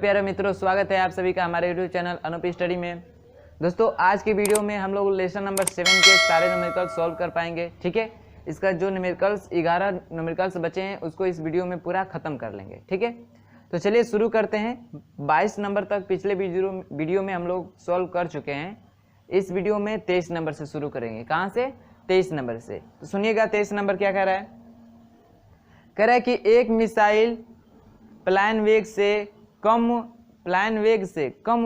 प्यारे मित्रों, स्वागत है आप सभी का हमारे यूट्यूब चैनल अनूप स्टडी में। दोस्तों, आज की वीडियो में हम लोग लेसन नंबर 7 के सारे न्यूमेरिकल्स सॉल्व कर पाएंगे। ठीक है, इसका जो न्यूमेरिकल्स 11 न्यूमेरिकल्स बचे हैं उसको इस वीडियो में पूरा खत्म कर लेंगे। ठीक है, तो चलिए शुरू करते हैं। 22 नंबर तक पिछले वीडियो में हम लोग सॉल्व कर चुके हैं। इस वीडियो में 23 नंबर से शुरू करेंगे। कहाँ से? 23 नंबर से। तो सुनिएगा 23 नंबर क्या कह रहा है। कह रहा है कि एक मिसाइल प्लान वेग से कम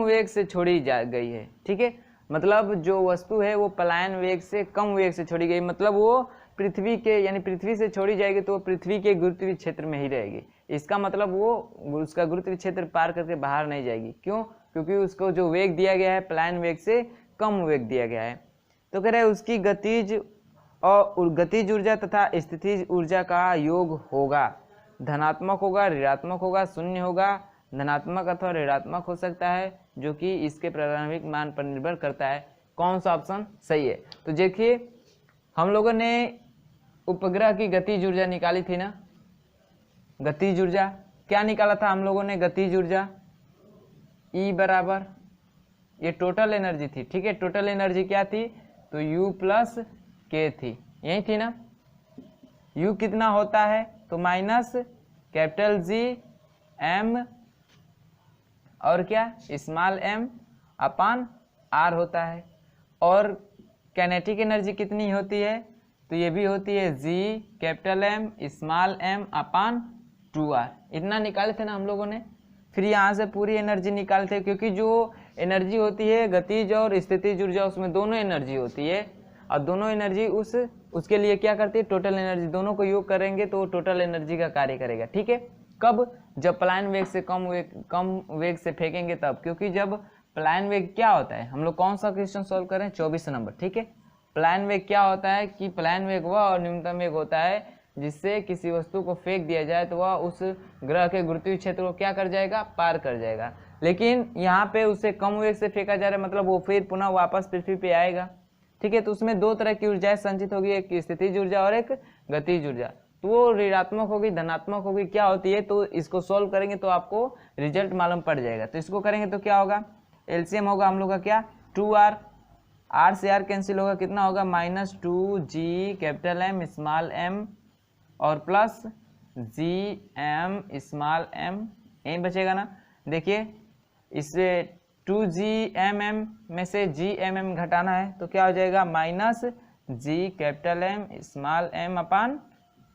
वेग से छोड़ी जा गई है। ठीक है, मतलब जो वस्तु है वो प्लान वेग से कम वेग से छोड़ी गई, मतलब वो पृथ्वी के यानी पृथ्वी से छोड़ी जाएगी तो वो पृथ्वी के गुरुत्वीय क्षेत्र में ही रहेगी। इसका मतलब वो उसका गुरुत्वीय क्षेत्र पार करके बाहर नहीं जाएगी। क्यों? क्योंकि उसको जो वेग दिया गया है प्लान वेग से कम वेग दिया गया है। तो कह रहे हैं उसकी गतिज ऊर्जा तथा स्थितिज ऊर्जा का योग होगा, धनात्मक होगा, ऋणात्मक होगा, शून्य होगा, धनात्मक अथवा ऋणात्मक हो सकता है, जो कि इसके प्रारंभिक मान पर निर्भर करता है। कौन सा ऑप्शन सही है? तो देखिए, हम लोगों ने उपग्रह की गतिज ऊर्जा निकाली थी ना। गतिज ऊर्जा क्या निकाला था हम लोगों ने? गतिज ऊर्जा E बराबर, ये टोटल एनर्जी थी। ठीक है, टोटल एनर्जी क्या थी? तो U प्लस K थी, यही थी ना। U कितना होता है? तो माइनस कैपिटल G M और क्या स्मॉल m अपान R होता है। और काइनेटिक एनर्जी कितनी होती है? तो ये भी होती है G capital M small m अपान 2R। इतना निकाले थे ना हम लोगों ने। फिर यहाँ से पूरी एनर्जी निकालते हैं, क्योंकि जो एनर्जी होती है गतिज और स्थितिज ऊर्जा, उसमें दोनों एनर्जी होती है। और दोनों एनर्जी उसके लिए क्या करती है? Total energy. दोनों को योग करेंगे तो टोटल एनर्जी का कार्य करेगा। ठीक है, कब? जब प्लान वेग से कम वेग से फेंकेंगे तब। क्योंकि जब प्लान वेग क्या होता है, हम लोग कौन सा क्वेश्चन सॉल्व करें? 24 नंबर। ठीक है, प्लान वेग क्या होता है कि प्लान वेग वह और न्यूनतम वेग होता है जिससे किसी वस्तु को फेंक दिया जाए तो वह उस ग्रह के गुरुत्वीय क्षेत्र को क्या कर जाएगा? पार कर जाएगा। लेकिन यहाँ पे उसे कम वेग से फेंका जा रहा है, मतलब वो फिर पुनः वापस पृथ्वी पे आएगा। ठीक है, तो उसमें दो तरह की ऊर्जाएं संचित होगी, एक स्थितिज ऊर्जा और एक गतिज ऊर्जा। तो वो ऋणात्मक होगी, धनात्मक होगी, क्या होती है? तो इसको सोल्व करेंगे तो आपको रिजल्ट मालूम पड़ जाएगा। तो इसको करेंगे तो क्या होगा? एलसीएम होगा हम लोग का क्या? 2R, R से R कैंसिल होगा, कितना होगा? Minus 2G capital M small m और प्लस GM स्मॉल m, यही बचेगा ना। देखिए, इससे 2GMM में से GMM घटाना है तो क्या हो जाएगा? Minus G capital M small m अपान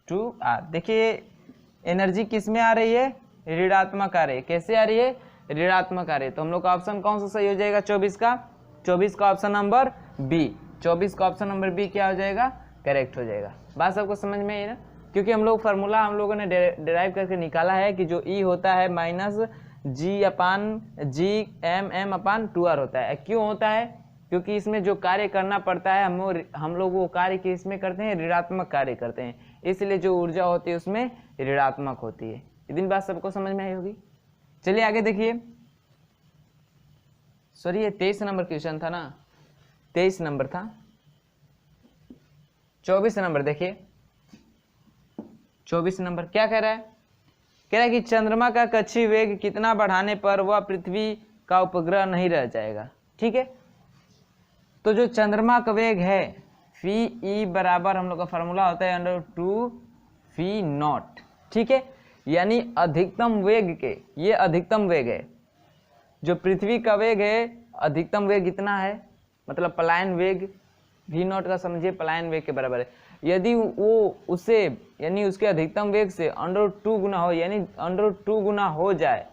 2R। देखिए एनर्जी किस में आ रही है? ऋणात्मक आ रही है। कैसे आ रही है? ऋणात्मक आ रही है। तो हम लोग का ऑप्शन कौन सा सही हो जाएगा? 24 का ऑप्शन नंबर बी। 24 का ऑप्शन नंबर बी क्या हो जाएगा? करेक्ट हो जाएगा। बात सबको समझ में आई ना? क्योंकि हम लोग फार्मूला हम लोगों ने डिराइव करके निकाला है कि जो E होता है माइनस G अपान GMM अपान 2R होता है। क्यों होता है? क्योंकि इसमें जो कार्य करना पड़ता है हम लोग वो कार्य किसमें करते हैं? ऋणात्मक कार्य करते हैं, इसलिए जो ऊर्जा होती है उसमें ऋणात्मक होती है। इतनी बात सबको समझ में आई होगी। चलिए आगे देखिए। सॉरी, ये 23 नंबर क्वेश्चन था ना, 23 नंबर था। 24 नंबर देखिए। 24 नंबर क्या कह रहा है? कह रहा है कि चंद्रमा का कक्षीय वेग कितना बढ़ाने पर वह पृथ्वी का उपग्रह नहीं रह जाएगा। ठीक है, तो जो चंद्रमा का वेग है फी ई बराबर हम लोग का फॉर्मूला होता है √2 फी नॉट। ठीक है, यानी अधिकतम वेग के, ये अधिकतम वेग है। जो पृथ्वी का वेग है अधिकतम वेग इतना है, मतलब पलायन वेग v नॉट का समझिए पलायन वेग के बराबर है। यदि वो उसे यानी उसके अधिकतम वेग से √2 गुना हो, यानी √2 गुना हो जाए।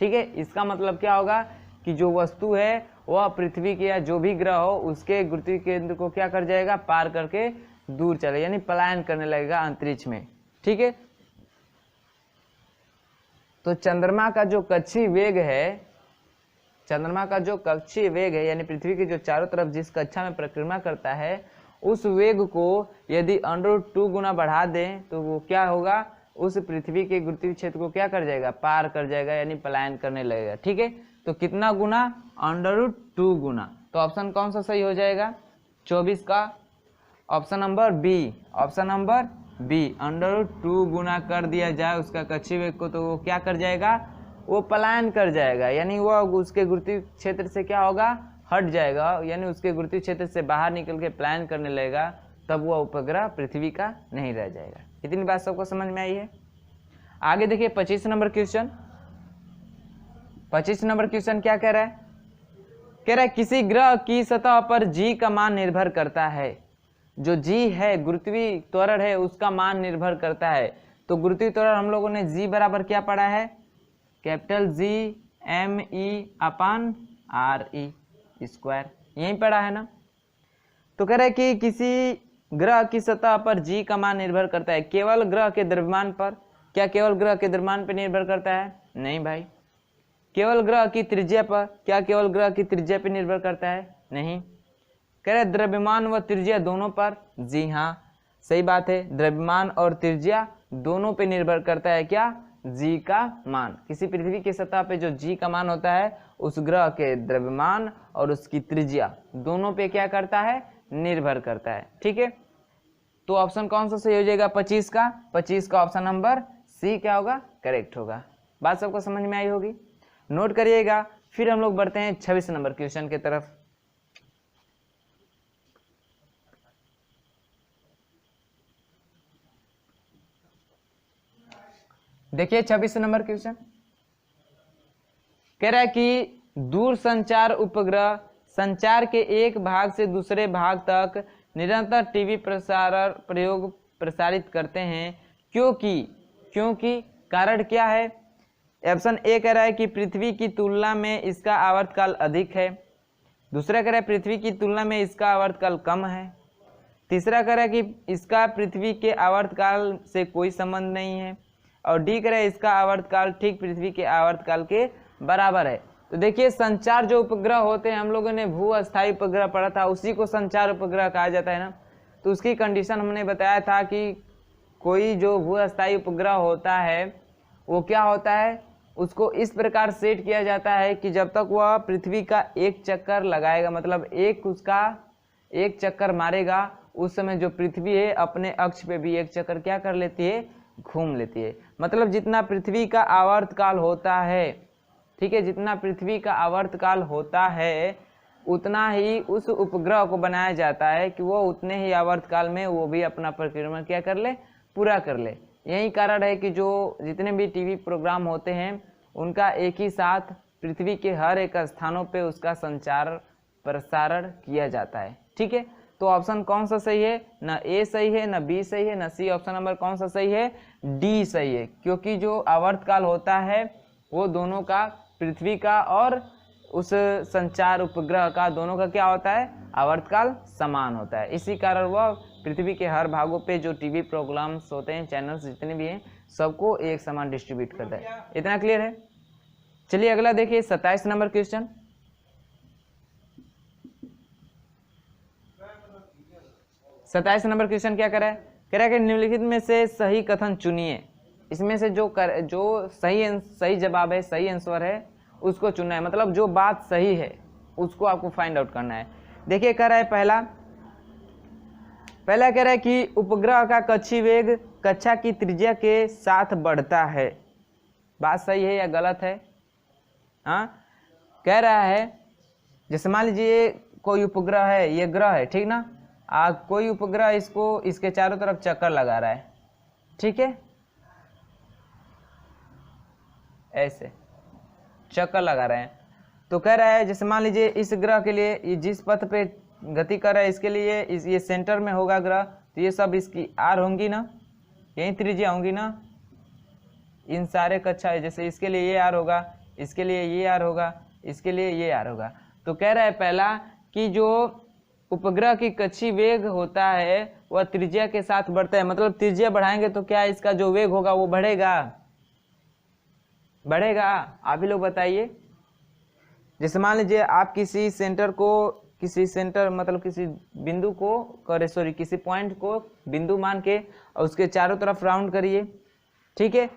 ठीक है, इसका मतलब क्या होगा कि जो वस्तु है वह पृथ्वी के या जो भी ग्रह हो उसके गुरुत्वीय केंद्र को क्या कर जाएगा? पार करके दूर चले, यानी पलायन करने लगेगा अंतरिक्ष में। ठीक है, तो चंद्रमा का जो कक्षीय वेग है, यानी पृथ्वी के जो चारों तरफ जिस कक्षा में परिक्रमा करता है उस वेग को यदि √2 गुना बढ़ा दें तो वो क्या होगा? उस पृथ्वी के गुरुत्वीय क्षेत्र को क्या कर जाएगा? पार कर जाएगा, यानी पलायन करने लगेगा। ठीक है, तो कितना गुना? √2 गुना। तो ऑप्शन कौन सा सही हो जाएगा? 24 का option number B. Option number B, √2 गुना कर दिया जाए उसका कक्षीय वेग को तो वो क्या कर जाएगा? वो पलायन कर जाएगा, यानी वह उसके गुरुत्वीय क्षेत्र से क्या होगा, हट जाएगा, यानी उसके गुरुत्वीय क्षेत्र से बाहर निकल के पलायन करने लगेगा, तब वह उपग्रह पृथ्वी का नहीं रह जाएगा। इतनी बात सबको समझ में आई है। आगे देखिए 25 नंबर क्वेश्चन। 25 नंबर क्वेश्चन क्या कह रहा है, कह रहा है किसी ग्रह की सतह पर जी का मान निर्भर करता है। जो जी है, गुरुत्वीय त्वरण है, उसका मान निर्भर करता है। तो गुरुत्वीय त्वरण हम लोगों ने जी बराबर क्या पढ़ा है, capital G M E upon R E square, यही पढ़ा है ना। तो कह रहा है कि किसी ग्रह की सतह पर जी का मान निर्भर करता है, केवल ग्रह के द्रव्यमान पर। क्या केवल ग्रह के द्रव्यमान पर निर्भर करता है, नहीं भाई। केवल ग्रह की त्रिज्या पर, क्या केवल ग्रह की त्रिज्या पर निर्भर करता है, नहीं। कह रहे द्रव्यमान व त्रिज्या दोनों पर, जी हाँ सही बात है, द्रव्यमान और त्रिज्या दोनों पे निर्भर करता है क्या, जी का मान। किसी पृथ्वी की सतह पे जो जी का मान होता है, उस ग्रह के द्रव्यमान और उसकी त्रिज्या दोनों पे क्या करता है, निर्भर करता है। ठीक है, तो ऑप्शन कौन सा सही हो जाएगा 25 का, 25 का ऑप्शन नंबर सी क्या होगा, करेक्ट होगा। बात सबको समझ में आई होगी, नोट करिएगा। फिर हम लोग बढ़ते हैं 26 नंबर क्वेश्चन की तरफ। देखिए 26 नंबर क्वेश्चन कह रहा है कि दूर संचार उपग्रह संचार के एक भाग से दूसरे भाग तक निरंतर टीवी प्रयोग प्रसारित करते हैं, क्योंकि कारण क्या है। ऑप्शन ए कह रहा है कि पृथ्वी की तुलना में इसका आवर्तकाल अधिक है। दूसरा कह रहा है पृथ्वी की तुलना में इसका आवर्तकाल कम है। तीसरा कह रहा है कि इसका पृथ्वी के आवर्तकाल से कोई संबंध नहीं है। और डी कह रहा है इसका आवर्तकाल ठीक पृथ्वी के आवर्तकाल के बराबर है। तो देखिए संचार जो उपग्रह होते हैं, हम लोगों ने भू अस्थायी उपग्रह पढ़ा था, उसी को संचार उपग्रह कहा जाता है ना। तो उसकी कंडीशन हमने बताया था कि कोई जो भू अस्थायी उपग्रह होता है वो क्या होता है, उसको इस प्रकार सेट किया जाता है कि जब तक वह पृथ्वी का एक चक्कर लगाएगा, मतलब एक चक्कर मारेगा, उस समय जो पृथ्वी है अपने अक्ष पे भी एक चक्कर क्या कर लेती है, घूम लेती है। मतलब जितना पृथ्वी का आवर्तकाल होता है, ठीक है, जितना पृथ्वी का आवर्तकाल होता है उतना ही उस उपग्रह को बनाया जाता है कि वो उतने ही आवर्तकाल में वो भी अपना परिक्रमण क्या कर ले, पूरा कर ले। यही कारण है कि जो जितने भी टीवी प्रोग्राम होते हैं उनका एक ही साथ पृथ्वी के हर एक स्थानों पे उसका संचार प्रसारण किया जाता है। ठीक है, तो ऑप्शन कौन सा सही है, ना ए सही है, ना बी सही है, ना सी। ऑप्शन नंबर कौन सा सही है, डी सही है, क्योंकि जो आवर्तकाल होता है वो दोनों का, पृथ्वी का और उस संचार उपग्रह का, दोनों का क्या होता है, आवर्तकाल समान होता है। इसी कारण वह पृथ्वी के हर भागों पे जो टीवी प्रोग्राम्स होते हैं, चैनल्स जितने भी हैं, सबको एक समान डिस्ट्रीब्यूट करता है। इतना क्लियर है। चलिए अगला देखिए 27 नंबर क्वेश्चन। 27 नंबर क्वेश्चन क्या कह रहा है कि निम्नलिखित में से सही कथन चुनिए। इसमें से जो सही जवाब है, सही आंसर है, उसको चुनना है। मतलब जो बात सही है उसको आपको फाइंड आउट करना है। देखिए कह रहा है पहला कह रहा है कि उपग्रह का कक्षीय वेग कक्षा की त्रिज्या के साथ बढ़ता है। बात सही है या गलत है? हाँ, कह रहा है जैसे मान लीजिए कोई उपग्रह है, ये ग्रह है, ठीक ना, कोई उपग्रह इसके चारों तरफ चक्कर लगा रहा है, ठीक है, ऐसे चक्कर लगा रहे हैं। तो कह रहा है जैसे मान लीजिए इस ग्रह के लिए ये जिस पथ पे गति कर रहा है, इसके लिए ये सेंटर में होगा ग्रह, तो ये सब इसकी आर होंगी ना, यही त्रिज्या होंगी ना, इन सारे कक्षा, जैसे इसके लिए ये आर होगा, इसके लिए ये आर होगा, इसके लिए ये आर होगा। तो कह रहा है पहला कि जो उपग्रह की कक्षीय वेग होता है वह त्रिज्या के साथ बढ़ता है। मतलब त्रिज्या बढ़ाएंगे तो क्या इसका जो वेग होगा वो बढ़ेगा? आप ही लोग बताइए। जैसे मान लीजिए आप किसी बिंदु को किसी पॉइंट को बिंदु मान के और उसके चारों तरफ राउंड करिए, ठीक है,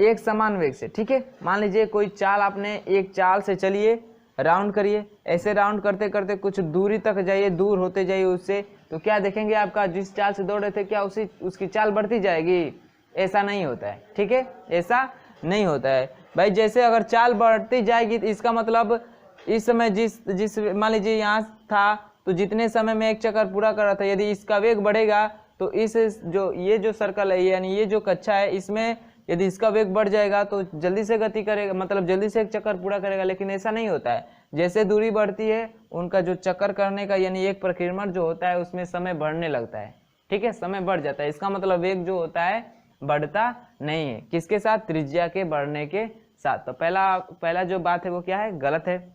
एक समान वेग से। ठीक है, मान लीजिए कोई चाल आपने एक चाल से चलिए, राउंड करिए, ऐसे राउंड करते करते कुछ दूरी तक जाइए, दूर होते जाइए उससे, तो क्या देखेंगे आपका जिस चाल से दौड़ रहे थे क्या उसकी चाल बढ़ती जाएगी? ऐसा नहीं होता है। ठीक है, ऐसा नहीं होता है। भाई जैसे अगर चाल बढ़ती जाएगी तो इसका मतलब इस समय जिस मान लीजिए यहाँ था तो जितने समय में एक चक्कर पूरा कर रहा था, यदि इसका वेग बढ़ेगा तो इस जो ये जो सर्कल है यानी ये जो कक्षा है इसमें यदि इसका वेग बढ़ जाएगा तो जल्दी से गति करेगा, मतलब जल्दी से एक चक्कर पूरा करेगा। लेकिन ऐसा नहीं होता है, जैसे दूरी बढ़ती है उनका जो चक्कर करने का यानी एक परिक्रमा जो होता है उसमें समय बढ़ने लगता है। ठीक है, समय बढ़ जाता है, इसका मतलब वेग जो होता है बढ़ता नहीं है। किसके साथ? त्रिज्या के बढ़ने के साथ। तो पहला जो बात है वो क्या है? गलत है।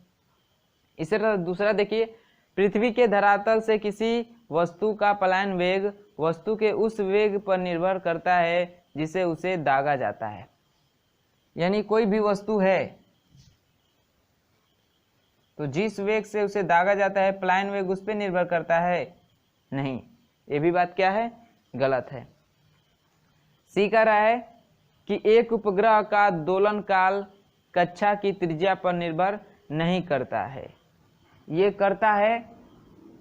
इसी तरह दूसरा देखिए, पृथ्वी के धरातल से किसी वस्तु का पलायन वेग वस्तु के उस वेग पर निर्भर करता है जिसे उसे दागा जाता है। यानी कोई भी वस्तु है तो जिस वेग से उसे दागा जाता है पलायन वेग उस पर निर्भर करता है? नहीं, ये भी बात क्या है? गलत है। सी कह रहा है कि एक उपग्रह का दोलन काल कक्षा की त्रिज्या पर निर्भर नहीं करता है। ये करता है,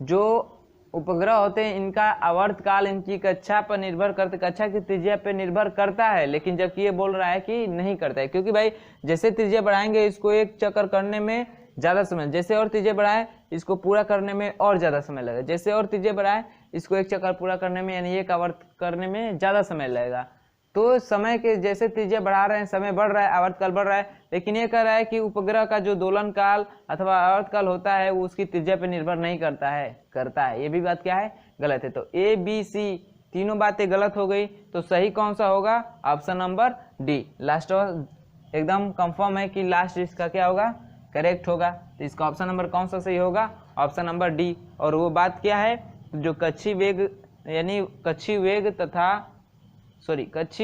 जो उपग्रह होते हैं इनका आवर्त काल इनकी कक्षा पर निर्भर करते, कक्षा की त्रिज्या पर निर्भर करता है, लेकिन जबकि ये बोल रहा है कि नहीं करता है। क्योंकि भाई जैसे त्रिज्या बढ़ाएंगे इसको एक चक्कर करने में ज़्यादा समय, जैसे और त्रिज्या बढ़ाए इसको पूरा करने में और ज़्यादा समय लगेगा, जैसे और त्रिज्या बढ़ाए इसको एक चक्कर पूरा करने में यानी एक आवर्त करने में ज़्यादा समय लगेगा। तो समय के जैसे त्रिज्या बढ़ा रहे हैं समय बढ़ रहा है, आवर्तकाल बढ़ रहा है, लेकिन ये कह रहा है कि उपग्रह का जो दोलन काल अथवा आवर्तकाल होता है वो उसकी त्रिज्या पर निर्भर नहीं करता है, करता है। ये भी बात क्या है? गलत है। तो ए बी सी तीनों बातें गलत हो गई। तो सही कौन सा होगा? Option number D. लास्ट एकदम कंफर्म है कि लास्ट इसका क्या होगा? करेक्ट होगा। तो इसका ऑप्शन नंबर कौन सा सही होगा? Option number D. और वो बात क्या है? जो कक्षी वेग यानी कक्षी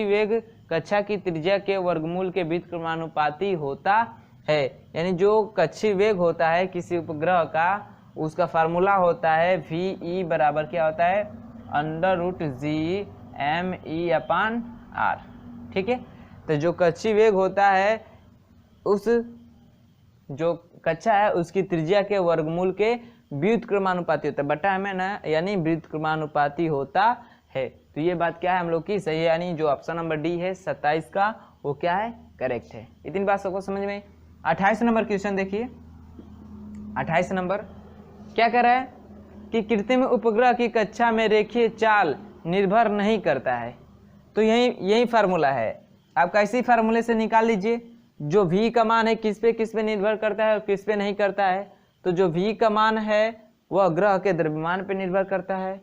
वेग कक्षा की त्रिज्या के वर्गमूल के व्युत्क्रमानुपाती होता है। यानी जो कक्षी वेग होता है किसी उपग्रह का उसका फार्मूला होता है VE बराबर क्या होता है? √G/ME/R। ठीक है, तो जो कक्षी वेग होता है उस जो कक्षा है उसकी त्रिज्या के वर्गमूल के व्युत्क्रमानुपाती होता है, बटा में ना यानी व्युत्क्रमानुपाती होता है। तो ये बात क्या है हम लोग की? सही है, यानी जो ऑप्शन नंबर डी है 27 का वो क्या है? करेक्ट है। इतनी बात सबको समझ में? 28 नंबर क्वेश्चन देखिए। 28 नंबर क्या कह रहा है कि कृत्रिम उपग्रह की कक्षा में रेखीय चाल निर्भर नहीं करता है। तो यही फार्मूला है, आप कैसी फार्मूले से निकाल लीजिए। जो v का मान है किस पे निर्भर करता है और किस पे नहीं करता है। तो जो v का मान है वह ग्रह के द्रव्यमान पे निर्भर करता है,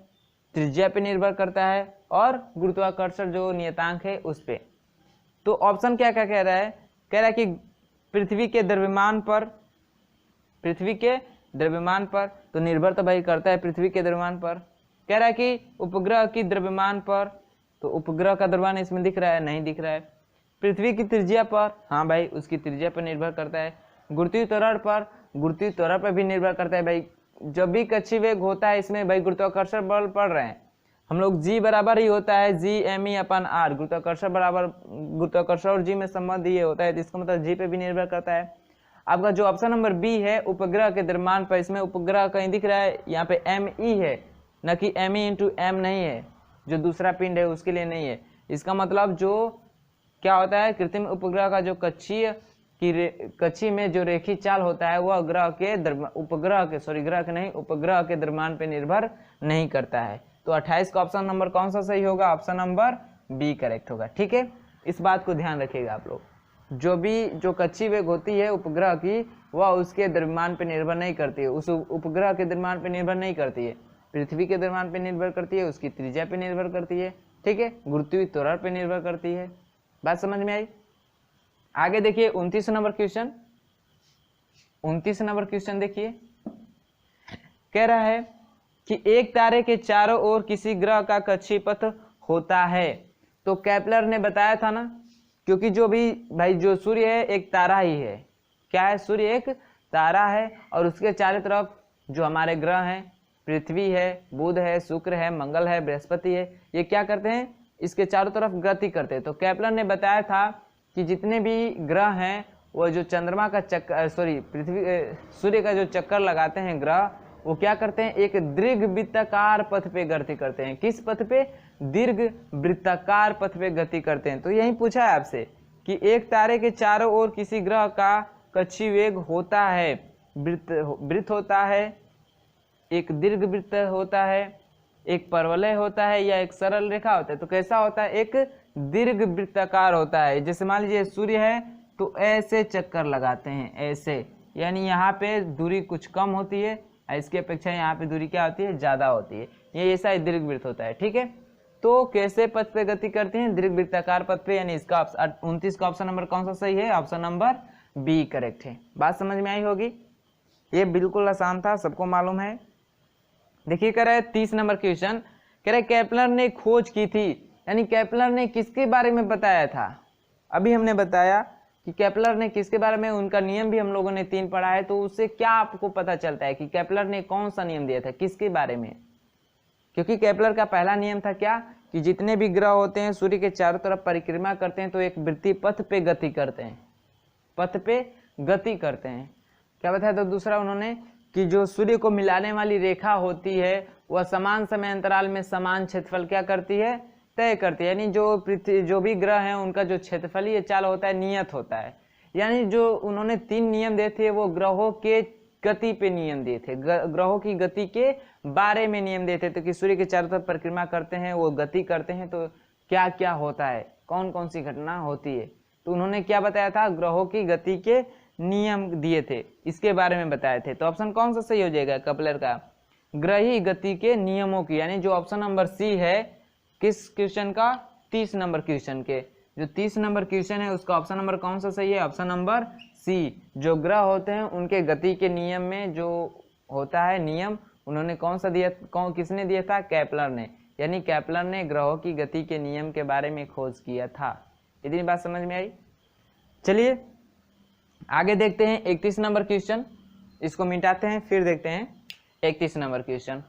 त्रिज्या पे निर्भर करता है और गुरुत्वाकर्षण जो नियतांक है उस पे। तो ऑप्शन क्या क्या कह रहा है? कह रहा है कि पृथ्वी के द्रव्यमान पर तो निर्भर तो भाई करता है पृथ्वी के द्रव्यमान पर। कह रहा है कि उपग्रह की द्रव्यमान पर, तो उपग्रह का द्रव्यमान इसमें दिख रहा है? नहीं दिख रहा है। पृथ्वी की त्रिज्या पर, हाँ भाई उसकी त्रिज्या पर निर्भर करता है। गुरुत्वीय त्वरण पर भी निर्भर करता है। भाई जब भी कक्षी वेग होता है इसमें भाई गुरुत्वाकर्षण बल पड़ रहे हैं, हम लोग G बराबर ही होता है G/ME/R। गुरुत्वाकर्षण और G में संबंध ये होता है, तो इसका मतलब G पे भी निर्भर करता है। आपका जो ऑप्शन नंबर बी है उपग्रह के द्रव्यमान पर, इसमें उपग्रह कहीं दिख रहा है यहाँ पे ME है, न कि ME/M नहीं है, जो दूसरा पिंड है उसके लिए नहीं है। इसका मतलब जो क्या होता है, कृत्रिम उपग्रह का जो कक्षी में जो रेखीय चाल होता है वह उपग्रह के द्रव्यमान पे निर्भर नहीं करता है। तो 28 का ऑप्शन नंबर कौन सा सही होगा? ऑप्शन नंबर बी करेक्ट होगा। ठीक है, इस बात को ध्यान रखिएगा आप लोग। जो कक्षी वेग होती है उपग्रह की वह उसके द्रव्यमान पे निर्भर नहीं करती है, उस उपग्रह के द्रव्यमान पे निर्भर नहीं करती है, पृथ्वी के द्रव्यमान पे निर्भर करती है, उसकी त्रिज्या पे निर्भर करती है। ठीक है, गुरुत्वीय त्वरण पे निर्भर करती है। बात समझ में आई? आगे देखिए 29 नंबर क्वेश्चन। 29 नंबर क्वेश्चन देखिए, कह रहा है कि एक तारे के चारों ओर किसी ग्रह का कक्षीपथ होता है। तो केपलर ने बताया था ना, क्योंकि जो सूर्य है एक तारा ही है। क्या है? सूर्य एक तारा है और उसके चारों तरफ जो हमारे ग्रह हैं, पृथ्वी है, बुध है, शुक्र है, मंगल है, बृहस्पति है, ये क्या करते हैं? इसके चारों तरफ गति करते हैं। तो केपलर ने बताया था कि जितने भी ग्रह हैं वो जो चंद्रमा का सूर्य का जो चक्कर लगाते हैं ग्रह, वो क्या करते हैं? एक दीर्घ वृत्ताकार पथ पे गति करते हैं। किस पथ पे? दीर्घ वृत्ताकार पथ पे गति करते हैं। तो यही पूछा है आपसे कि एक तारे के चारों ओर किसी ग्रह का कक्षीय वेग होता है, वृत्त होता है, एक दीर्घ वृत्त होता है, एक परवलय होता है या एक सरल रेखा होता है। तो कैसा होता है? एक दीर्घ वृत्ताकार होता है। जैसे मान लीजिए सूर्य है तो ऐसे चक्कर लगाते हैं, ऐसे, यानी यहाँ पे दूरी कुछ कम होती है, इसकी अपेक्षा यहाँ पे दूरी क्या होती है? ज़्यादा होती है। ये ऐसा दीर्घ वृत्त होता है, ठीक है। तो कैसे पथ पे गति करते हैं? दीर्घ वृत्ताकार पथ पे, यानी इसका 29 का ऑप्शन नंबर कौन सा सही है? ऑप्शन नंबर बी करेक्ट है। बात समझ में आई होगी। ये बिल्कुल आसान था, सबको मालूम है। देखिए कह रहा है 30 नंबर क्वेश्चन, कह रहा है केपलर ने खोज की थी, यानी केपलर ने किसके बारे में बताया था? अभी हमने बताया कि केपलर ने किसके बारे में, उनका नियम भी हम लोगों ने 3 पढ़ा है। तो उससे क्या आपको पता चलता है कि केपलर ने कौन सा नियम दिया था, किसके बारे में? क्योंकि केपलर का पहला नियम था क्या? कि जितने भी ग्रह होते हैं सूर्य के चारों तरफ परिक्रमा करते हैं तो एक वृत्तीय पथ पे गति करते हैं, पथ पे गति करते हैं। क्या बताया था दूसरा उन्होंने? कि जो सूर्य को मिलाने वाली रेखा होती है वह समान समय अंतराल में समान क्षेत्रफल क्या करती है? तय करती है। यानी जो भी ग्रह हैं उनका जो क्षेत्रफलीय चाल होता है नियत होता है। यानी जो उन्होंने 3 नियम दिए थे वो ग्रहों के गति पे नियम दिए थे, ग्रहों की गति के बारे में नियम दिए थे। तो कि सूर्य के चारों तरफ परिक्रमा करते हैं, वो गति करते हैं, तो क्या क्या होता है, कौन कौन सी घटना होती है। तो उन्होंने क्या बताया था? ग्रहों की गति के नियम दिए थे, इसके बारे में बताए थे। तो ऑप्शन कौन सा सही हो जाएगा केपलर का? ग्रही गति के नियमों की, यानी जो ऑप्शन नंबर सी है किस क्वेश्चन का? 30 नंबर क्वेश्चन के। जो 30 नंबर क्वेश्चन है उसका ऑप्शन नंबर कौन सा सही है? Option number C. जो ग्रह होते हैं उनके गति के नियम में जो होता है नियम, उन्होंने कौन सा दिया? किसने दिया था? केपलर ने। यानी केपलर ने ग्रहों की गति के नियम के बारे में खोज किया था। इतनी बात समझ में आई? चलिए आगे देखते हैं 31 नंबर क्वेश्चन, इसको मिटाते हैं फिर देखते हैं 31 नंबर क्वेश्चन।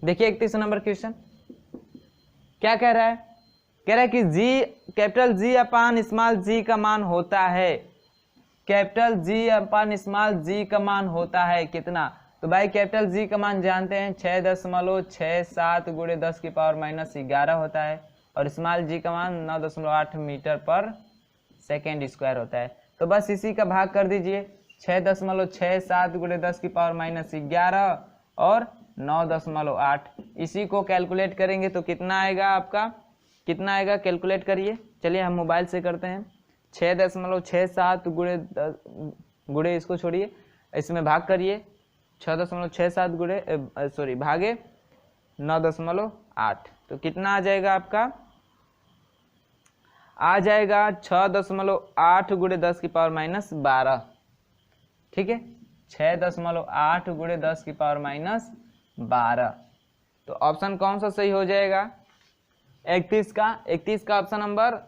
देखिए 31 नंबर क्वेश्चन क्या कह रहा है? कह रहा है कि जी, कैपिटल जी अपान स्मॉल जी का मान होता है, कैपिटल जी अपान स्मॉल जी का मान होता है कितना? तो भाई कैपिटल जी का मान जानते हैं 6.67 गुणे 10 की पावर -11 होता है, और स्मॉल जी का मान 9.8 मीटर पर सेकेंड स्क्वायर होता है। तो बस इसी का भाग कर दीजिए, 6.67 गुणे 10 की पावर -11 और 9.8, इसी को कैलकुलेट करेंगे तो कितना आएगा आपका? कितना आएगा? कैलकुलेट करिए। चलिए हम मोबाइल से करते हैं। 6.67 गुणे इसको छोड़िए, इसमें भाग करिए, 6.67 गुणे भागे 9.8, तो कितना आ जाएगा आपका? आ जाएगा 6.8 गुणे 10 की पावर -12। ठीक है, 6.8 गुणे 10 की पावर -12। तो ऑप्शन कौन सा सही हो जाएगा? 31 का। 31 का ऑप्शन नंबर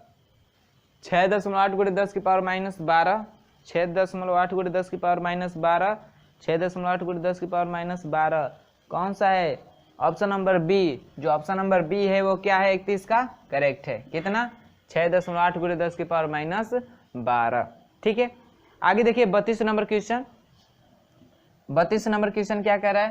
6.8 गुणे 10 की पावर -12, 6.8 गुणे 10 की पावर -12, 6.8 गुणे 10 की पावर -12 कौन सा है? Option number B. जो ऑप्शन नंबर बी है वो क्या है? 31 का करेक्ट है। कितना? 6.8 गुणे 10 की पावर -12। ठीक है, आगे देखिए 32 नंबर क्वेश्चन। 32 नंबर क्वेश्चन क्या कह रहा है?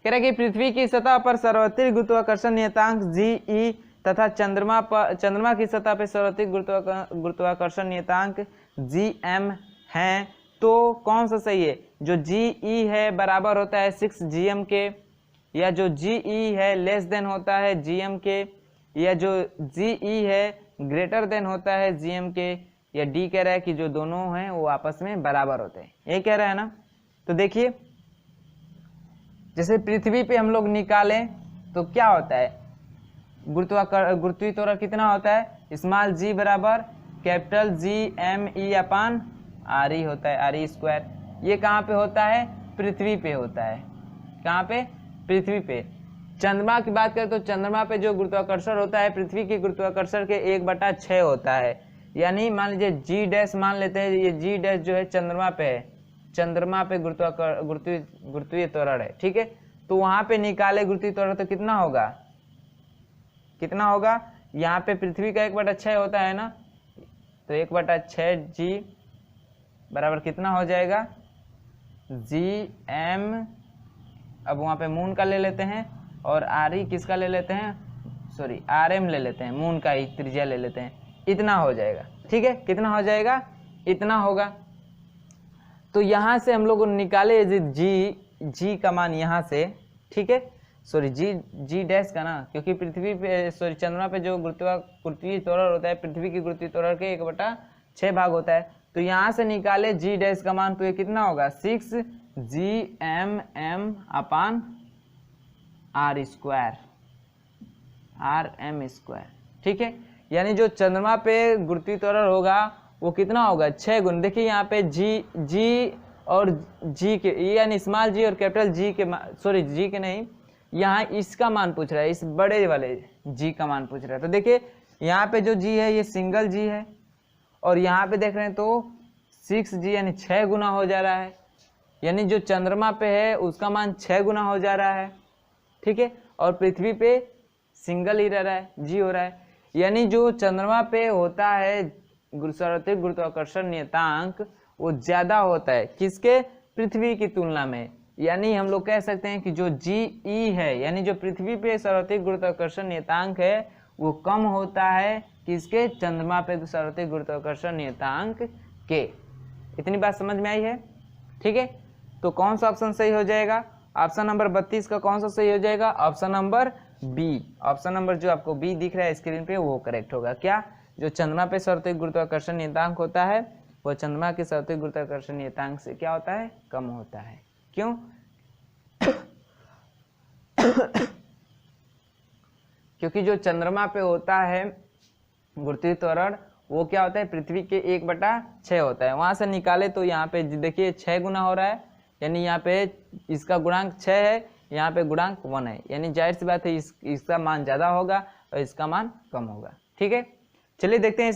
कह रहा है कि पृथ्वी की सतह पर सर्वाधिक गुरुत्वाकर्षण नियतांक जी तथा चंद्रमा की सतह पर सर्वाधिक गुरुत्वाकर्षण नियतांक GM है, तो कौन सा सही है? जो GE है बराबर होता है 6 GM के, या जो GE है लेस देन होता है GM के, या जो GE है ग्रेटर देन होता है GM के, या डी कह रहा है कि जो दोनों हैं वो आपस में बराबर होते हैं। ये कह रहा है ना। तो देखिए जैसे पृथ्वी पे हम लोग निकालें तो क्या होता है? गुरुत्वीय त्वरण कितना होता है? स्मॉल जी बराबर कैपिटल GME अपान RE होता है, RE स्क्वायर। ये कहाँ पे होता है? पृथ्वी पे होता है। कहाँ पे? पृथ्वी पे। चंद्रमा की बात करें तो चंद्रमा पे जो गुरुत्वाकर्षण होता है पृथ्वी के गुरुत्वाकर्षण के 1/6 होता है। यानी मान लीजिए G' मान लेते हैं, ये G' जो है चंद्रमा पे है, चंद्रमा पे गुरुत्वीय त्वरण है। ठीक है, तो वहां पे निकाले गुरुत्वीय त्वरण तो कितना होगा? कितना होगा? यहाँ पे पृथ्वी का 1/6 होता है ना, तो 1/6 G बराबर कितना हो जाएगा? GM। अब वहाँ पे मून का ले लेते हैं और RE किसका ले लेते हैं? सॉरी RM ले लेते हैं, मून का ही त्रिज्या ले लेते हैं, इतना हो जाएगा। ठीक है, कितना हो जाएगा, इतना होगा। तो यहाँ से हम लोग निकाले जी का मान यहाँ से, ठीक है, सॉरी जी डैश का ना, क्योंकि पृथ्वी पे सॉरी चंद्रमा पे जो गुरुत्वीय त्वरण होता है पृथ्वी की गुरुत्वीय त्वरण के 1/6 भाग होता है। तो यहाँ से निकाले जी डैश का मान, तो ये कितना होगा 6GMM अपान RM²। ठीक है, यानी जो चंद्रमा पे गुरुत्वीय त्वरण होगा वो कितना होगा 6 गुना। देखिए यहाँ पे जी और जी के, यानी स्मॉल जी और कैपिटल जी के, सॉरी जी के नहीं, यहाँ इसका मान पूछ रहा है, इस बड़े वाले जी का मान पूछ रहा है। तो देखिए यहाँ पे जो जी है ये सिंगल जी है, और यहाँ पे देख रहे हैं तो 6G यानी 6 गुना हो जा रहा है, यानी जो चंद्रमा पे है उसका मान 6 गुना हो जा रहा है। ठीक है, और पृथ्वी पे सिंगल ही रह रहा है, जी हो रहा है। यानी जो चंद्रमा पे होता है सार्वत्रिक गुरुत्वाकर्षण नियतांक वो ज्यादा होता है किसके, पृथ्वी की तुलना में। यानी हम लोग कह सकते हैं कि जो GE है, यानी जो पृथ्वी पे सार्वत्रिक गुरुत्वाकर्षण नियतांक है वो कम होता है किसके, चंद्रमा पे सार्वत्रिक गुरुत्वाकर्षण नियतांक के। इतनी बात समझ में आई है। ठीक है, तो कौन सा ऑप्शन सही हो जाएगा, ऑप्शन नंबर 32 का कौन सा सही हो जाएगा, option number B. Option number जो आपको बी दिख रहा है स्क्रीन पे वो करेक्ट होगा। क्या, जो चंद्रमा पे सार्वत्रिक गुरुत्वाकर्षण नियतांक होता है वो चंद्रमा के सार्वत्रिक गुरुत्वाकर्षण नियतांक से क्या होता है, कम होता है। क्यों, क्योंकि जो चंद्रमा पे होता है गुरुत्वीय त्वरण वो क्या होता है, पृथ्वी के 1/6 होता है। वहां से निकाले तो यहाँ पे देखिए 6 गुना हो रहा है, यानी यहाँ पे इसका गुणांक 6 है, यहाँ पे गुणांक 1 है, यानी जाहिर सी बात है इसका मान ज्यादा होगा और इसका मान कम होगा। ठीक है, चलिए देखते हैं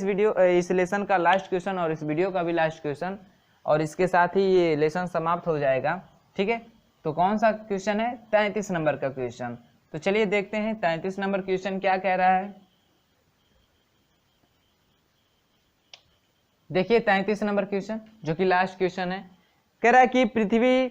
इस लेसन का लास्ट क्वेश्चन और इस वीडियो का भी लास्ट क्वेश्चन, और इसके साथ ही ये लेसन समाप्त हो जाएगा। ठीक है, तो कौन सा क्वेश्चन है, 33 नंबर का क्वेश्चन। तो चलिए देखते हैं 33 नंबर क्वेश्चन क्या कह रहा है। देखिए 33 नंबर क्वेश्चन जो कि लास्ट क्वेश्चन है, कह रहा है कि पृथ्वी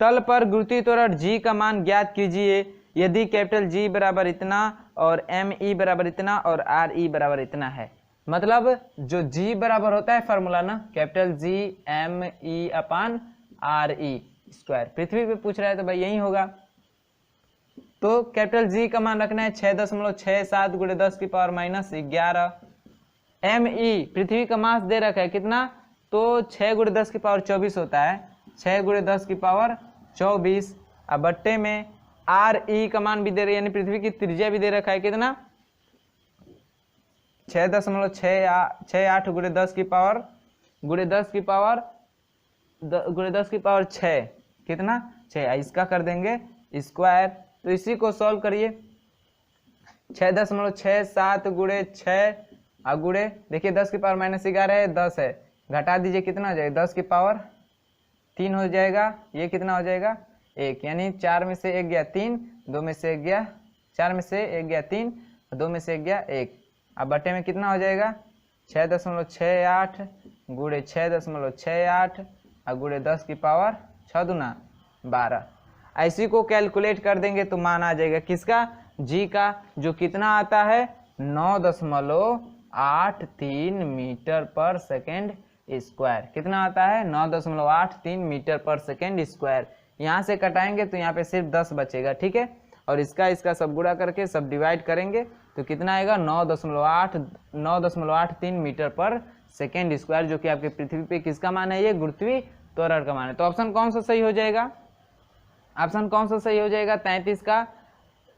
तल पर गुरुत्वीय त्वरण जी का मान ज्ञात कीजिए यदि कैपिटल जी बराबर इतना और ME बराबर इतना और RE बराबर इतना है। मतलब जो जी बराबर होता है फार्मूला ना, कैपिटल GME अपान RE²। पृथ्वी पे पूछ रहा है तो भाई यही होगा। तो कैपिटल जी का मान रखना है 6.67 × 10⁻⁻11। ME पृथ्वी का मास दे रखा है कितना, तो 6 × 10⁻24 होता है, 6 × 10⁻24। अब बट्टे में RE का मान भी दे रहे, यानी पृथ्वी की त्रिज्या भी दे रखा है कितना, 6.68 × 10⁻6 कितना 6। इसका कर देंगे स्क्वायर, तो इसी को सॉल्व करिए। 6.67 × 6 गुणे, देखिए 10⁻⁻11 है, 10 है, घटा दीजिए कितना हो जाएगा 10⁻3 हो जाएगा। ये कितना हो जाएगा 1, यानी 4 में से 1 गया 3, 2 में से 1 गया, 4 में से 1 गया 3, 2 में से 1 गया 1। अब बटे में कितना हो जाएगा 6.68 गुणे 6.68 गुणे 10⁻6 दूना 12। ऐसी को कैलकुलेट कर देंगे तो मान आ जाएगा किसका, जी का, जो कितना आता है 9.83 मीटर पर सेकेंड स्क्वायर। कितना आता है 9.83 मीटर पर सेकेंड स्क्वायर। यहाँ से कटाएंगे तो यहाँ पे सिर्फ 10 बचेगा। ठीक है, और इसका सब गुणा करके सब डिवाइड करेंगे तो कितना आएगा 9.83 मीटर पर सेकेंड स्क्वायर, जो कि आपके पृथ्वी पे किसका मान है, ये गुरुत्वीय त्वरण का मान है। तो ऑप्शन कौन सा सही हो जाएगा, ऑप्शन कौन सा सही हो जाएगा 33 का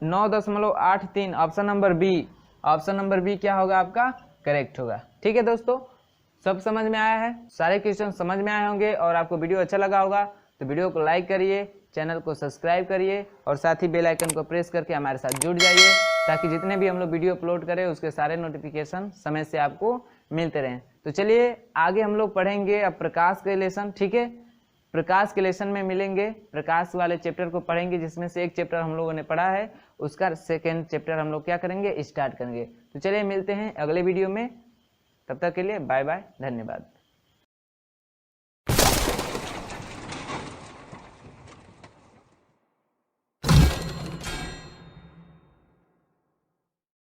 9.83, option number B. Option number B क्या होगा आपका, करेक्ट होगा। ठीक है दोस्तों, सब समझ में आया है, सारे क्वेश्चन समझ में आए होंगे और आपको वीडियो अच्छा लगा होगा तो वीडियो को लाइक करिए, चैनल को सब्सक्राइब करिए और साथ ही बेल आइकन को प्रेस करके हमारे साथ जुड़ जाइए, ताकि जितने भी हम लोग वीडियो अपलोड करें उसके सारे नोटिफिकेशन समय से आपको मिलते रहें। तो चलिए आगे हम लोग पढ़ेंगे अब प्रकाश के लेसन। ठीक है, प्रकाश के लेसन में मिलेंगे, प्रकाश वाले चैप्टर को पढ़ेंगे, जिसमें से एक चैप्टर हम लोगों ने पढ़ा है, उसका सेकेंड चैप्टर हम लोग क्या करेंगे, स्टार्ट करेंगे। तो चलिए मिलते हैं अगले वीडियो में, तब तक के लिए बाय बाय, धन्यवाद।